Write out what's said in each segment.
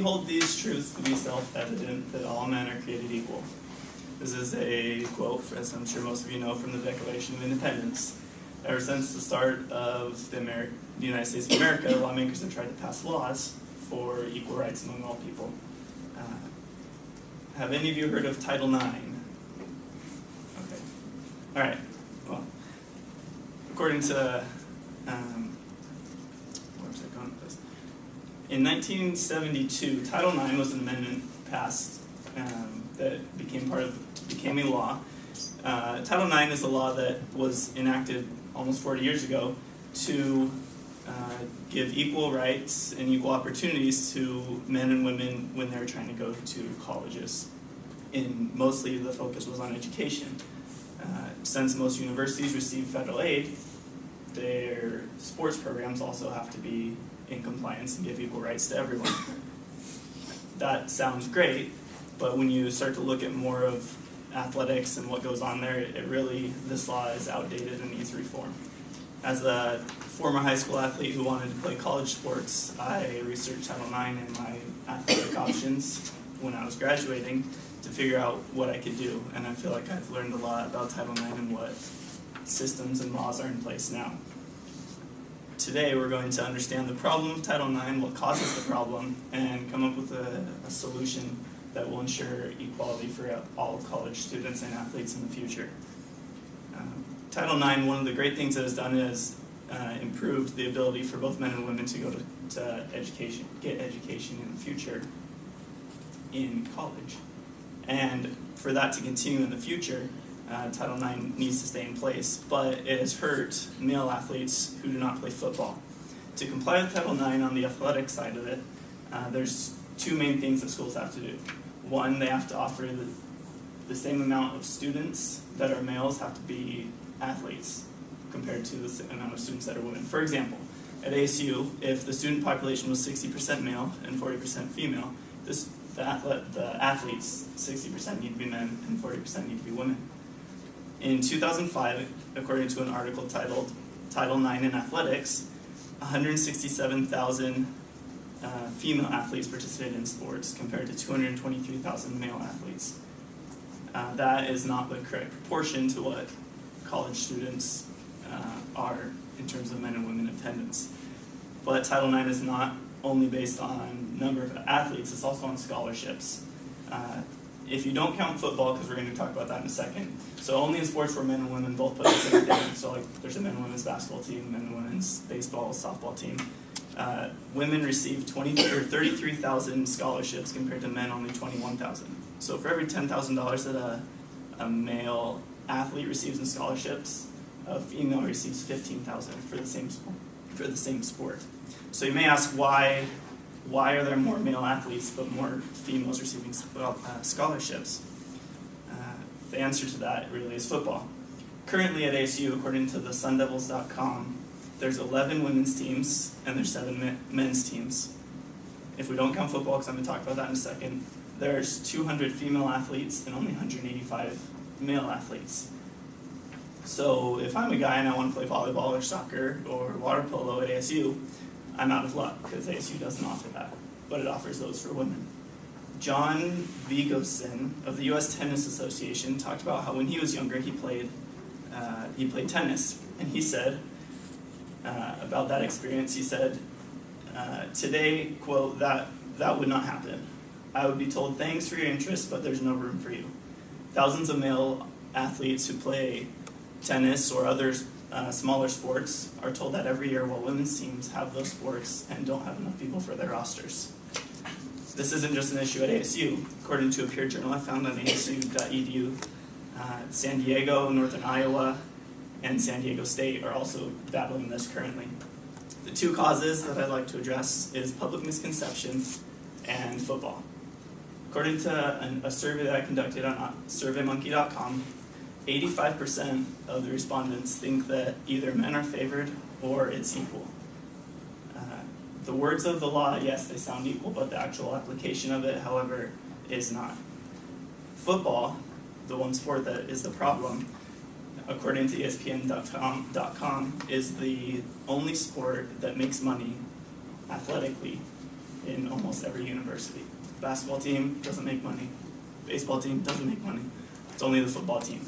hold these truths to be self-evident that all men are created equal. This is a quote, as I'm sure most of you know, from the Declaration of Independence. Ever since the start of the United States of America, lawmakers have tried to pass laws for equal rights among all people. Have any of you heard of Title IX? Okay. All right. Well, according to where's it going with this? In 1972, Title IX was an amendment passed that became a law. Title IX is a law that was enacted almost 40 years ago to give equal rights and equal opportunities to men and women when they're trying to go to colleges. Mostly the focus was on education. Since most universities receive federal aid, their sports programs also have to be in compliance and give equal rights to everyone. That sounds great, but when you start to look at more of athletics and what goes on there, this law is outdated and needs reform. As a former high school athlete who wanted to play college sports, I researched Title IX and my athletic options when I was graduating to figure out what I could do, and I feel like I've learned a lot about Title IX and what systems and laws are in place now. Today we're going to understand the problem of Title IX, what causes the problem, and come up with a solution that will ensure equality for all college students and athletes in the future. Title IX, one of the great things that it's done is improved the ability for both men and women to go to education, get education in the future in college. And for that to continue in the future, Title IX needs to stay in place, but it has hurt male athletes who do not play football. To comply with Title IX on the athletic side of it, there's two main things that schools have to do. One, they have to offer the same amount of students that are males have to be athletes compared to the amount of students that are women. For example, at ASU, if the student population was 60% male and 40% female, the athletes, 60% need to be men and 40% need to be women. In 2005, according to an article titled Title IX in Athletics, 167,000 female athletes participated in sports compared to 223,000 male athletes. That is not the correct proportion to what college students are in terms of men and women attendance. But Title IX is not only based on number of athletes, it's also on scholarships. If you don't count football, because we're going to talk about that in a second, so only in sports where men and women both play the same thing, so like there's a men and women's basketball team, men and women's baseball, softball team, women receive 33,000 scholarships compared to men only 21,000. So for every $10,000 that a male athlete receives in scholarships, a female receives 15,000 for the same sport. So you may ask why are there more male athletes but more females receiving scholarships? The answer to that really is football. Currently at ASU, according to the SunDevils.com, there's 11 women's teams and there's 7 men's teams. If we don't count football, because I'm going to talk about that in a second, there's 200 female athletes and only 185 male athletes. So if I'm a guy and I want to play volleyball or soccer or water polo at ASU, I'm out of luck because ASU doesn't offer that, but it offers those for women. John Vigosen of the U.S. Tennis Association talked about how when he was younger he played tennis, and he said about that experience, he said, today, quote, that would not happen. I would be told, thanks for your interest, but there's no room for you. Thousands of male athletes who play tennis or other smaller sports are told that every year, while women's teams have those sports and don't have enough people for their rosters. This isn't just an issue at ASU. According to a peer journal I found on asu.edu, San Diego, Northern Iowa, and San Diego State are also battling this currently. The two causes that I'd like to address is public misconception and football. According to a survey that I conducted on surveymonkey.com, 85% of the respondents think that either men are favored or it's equal. The words of the law, yes, they sound equal, but the actual application of it, however, is not. Football, the one sport that is the problem, according to ESPN.com, is the only sport that makes money athletically in almost every university. Basketball team doesn't make money. Baseball team doesn't make money. It's only the football team.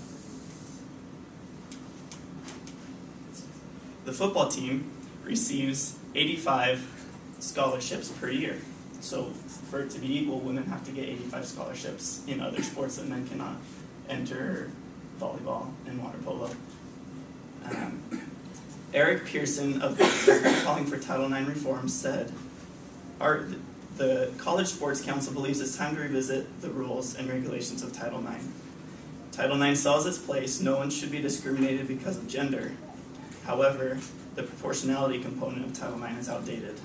The football team receives 85 scholarships per year. So for it to be equal, women have to get 85 scholarships in other sports that men cannot enter, volleyball and water polo. Eric Pearson of Calling for Title IX Reform said, the College Sports Council believes it's time to revisit the rules and regulations of Title IX. Title IX still has its place. No one should be discriminated because of gender. However, the proportionality component of Title IX is outdated.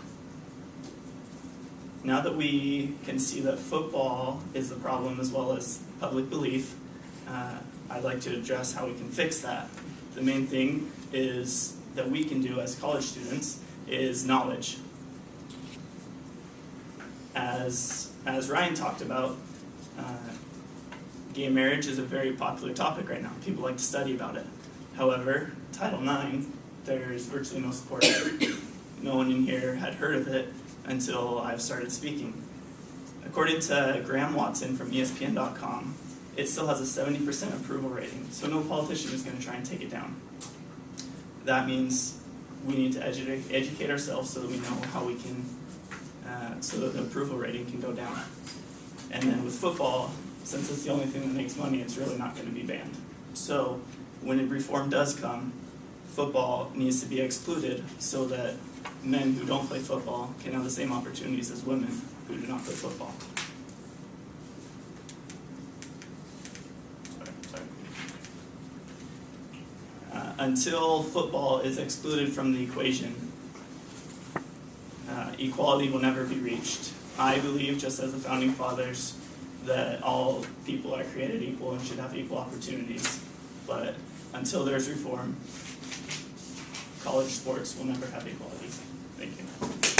Now that we can see that football is the problem as well as public belief, I'd like to address how we can fix that. The main thing is that we can do as college students is knowledge. As Ryan talked about, gay marriage is a very popular topic right now. People like to study about it. However, Title IX, there's virtually no support. No one in here had heard of it until I've started speaking. According to Graham Watson from ESPN.com, it still has a 70% approval rating, so no politician is going to try and take it down. That means we need to educate ourselves so that we know how we can, so that the approval rating can go down. And then with football, since it's the only thing that makes money, it's really not going to be banned. So when a reform does come, football needs to be excluded so that men who don't play football can have the same opportunities as women who do not play football. Until football is excluded from the equation, equality will never be reached. I believe, just as the Founding Fathers, that all people are created equal and should have equal opportunities. But until there's reform, college sports will never have equality. Thank you.